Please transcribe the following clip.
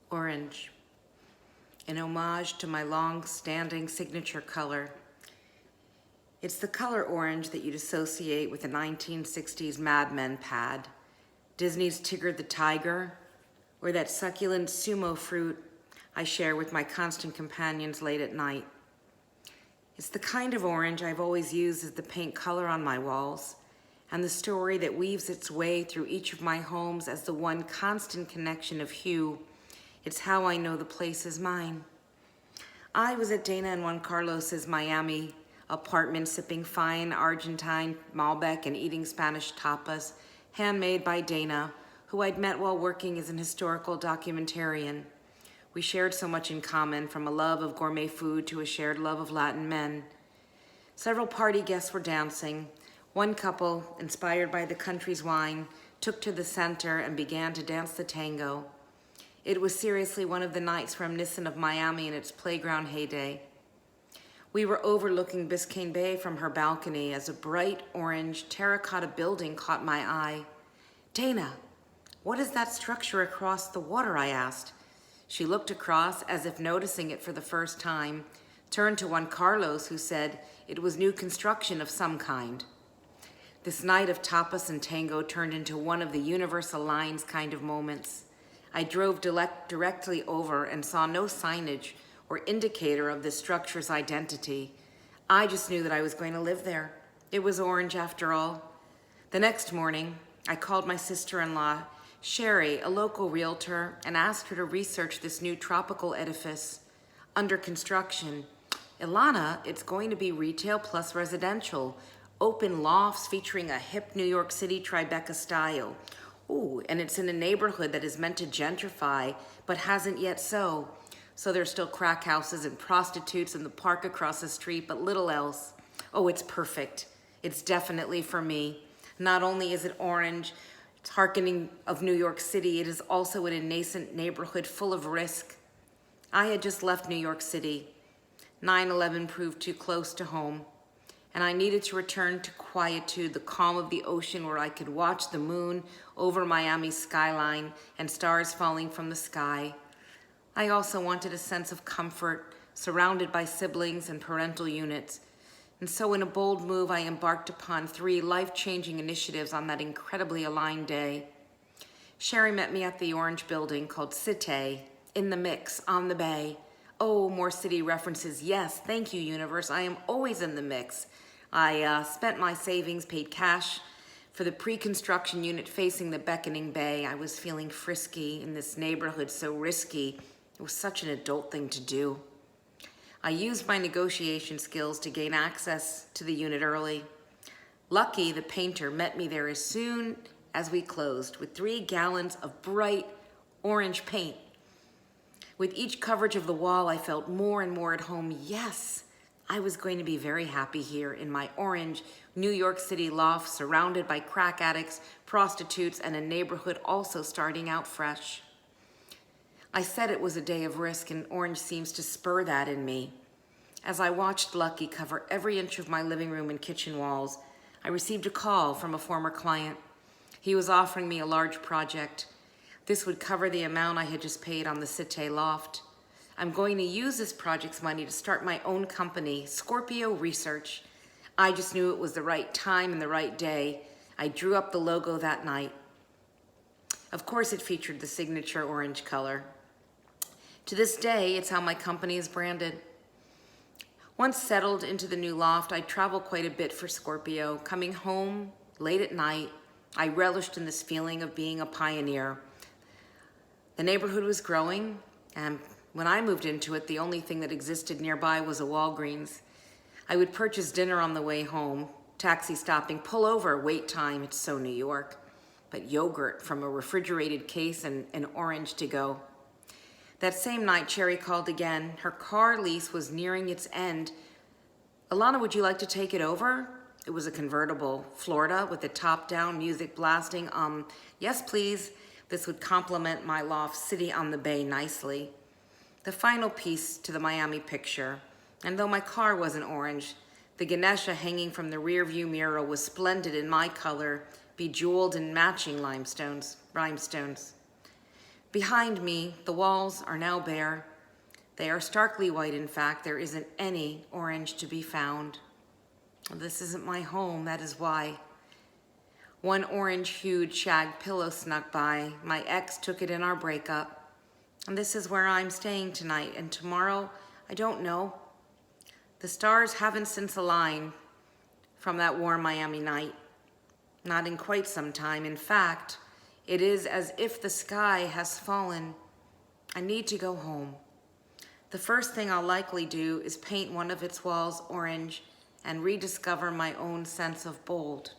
Orange, an homage to my long-standing signature color. It's the color orange that you'd associate with the 1960s Mad Men pad, Disney's Tigger the Tiger, or that succulent sumo fruit I share with my constant companions late at night. It's the kind of orange I've always used as the paint color on my walls, and the story that weaves its way through each of my homes as the one constant connection of hue. It's how I know the place is mine. I was at Dana and Juan Carlos's Miami apartment sipping fine Argentine Malbec and eating Spanish tapas, handmade by Dana, who I'd met while working as an historical documentarian. We shared so much in common, from a love of gourmet food to a shared love of Latin men. Several party guests were dancing. One couple, inspired by the country's wine, took to the center and began to dance the tango. It was seriously one of the nights reminiscent of Miami in its playground heyday. We were overlooking Biscayne Bay from her balcony as a bright orange terracotta building caught my eye. "Dana, what is that structure across the water?" I asked. She looked across as if noticing it for the first time, turned to Juan Carlos, who said it was new construction of some kind. This night of tapas and tango turned into one of the universal lines kind of moments. I drove directly over and saw no signage or indicator of the structure's identity. I just knew that I was going to live there. It was orange after all. The next morning, I called my sister-in-law, Sherry, a local realtor, and asked her to research this new tropical edifice under construction. "Ilana, it's going to be retail plus residential, open lofts featuring a hip New York City Tribeca style. Ooh, and it's in a neighborhood that is meant to gentrify, but hasn't yet so there's still crack houses and prostitutes in the park across the street, but little else. Oh, it's perfect. It's definitely for me. Not only is it orange, it's hearkening of New York City, it is also in a nascent neighborhood full of risk." I had just left New York City. 9/11 proved too close to home, and I needed to return to quietude, the calm of the ocean where I could watch the moon over Miami's skyline and stars falling from the sky. I also wanted a sense of comfort, surrounded by siblings and parental units. And so in a bold move, I embarked upon 3 life-changing initiatives on that incredibly aligned day. Sherry met me at the orange building called Cité, in the mix, on the bay. Oh, more city references. Yes, thank you, universe. I am always in the mix. I spent my savings, paid cash for the pre-construction unit facing the beckoning bay. I was feeling frisky in this neighborhood, so risky. It was such an adult thing to do. I used my negotiation skills to gain access to the unit early. Lucky, the painter, met me there as soon as we closed with 3 gallons of bright orange paint. With each coverage of the wall, I felt more and more at home. Yes, I was going to be very happy here in my orange New York City loft, surrounded by crack addicts, prostitutes, and a neighborhood also starting out fresh. I said it was a day of risk, and orange seems to spur that in me. As I watched Lucky cover every inch of my living room and kitchen walls, I received a call from a former client. He was offering me a large project. This would cover the amount I had just paid on the Cité loft. I'm going to use this project's money to start my own company, Scorpio Research. I just knew it was the right time and the right day. I drew up the logo that night. Of course, it featured the signature orange color. To this day, it's how my company is branded. Once settled into the new loft, I traveled quite a bit for Scorpio. Coming home late at night, I relished in this feeling of being a pioneer. The neighborhood was growing, and when I moved into it, the only thing that existed nearby was a Walgreens. I would purchase dinner on the way home, taxi stopping, pull over, wait time, it's so New York, but yogurt from a refrigerated case and an orange to go. That same night, Cherry called again. Her car lease was nearing its end. "Ilana, would you like to take it over?" It was a convertible, Florida, with the top down, music blasting. Yes, please. This would complement my loft, city on the bay nicely. The final piece to the Miami picture. And though my car wasn't orange, the Ganesha hanging from the rear view mirror was splendid in my color, bejeweled in matching rhinestones. Behind me, the walls are now bare. They are starkly white, in fact. There isn't any orange to be found. This isn't my home, that is why. One orange-hued shag pillow snuck by. My ex took it in our breakup. And this is where I'm staying tonight, and tomorrow, I don't know. The stars haven't since aligned from that warm Miami night. Not in quite some time. In fact, it is as if the sky has fallen. I need to go home. The first thing I'll likely do is paint one of its walls orange and rediscover my own sense of bold.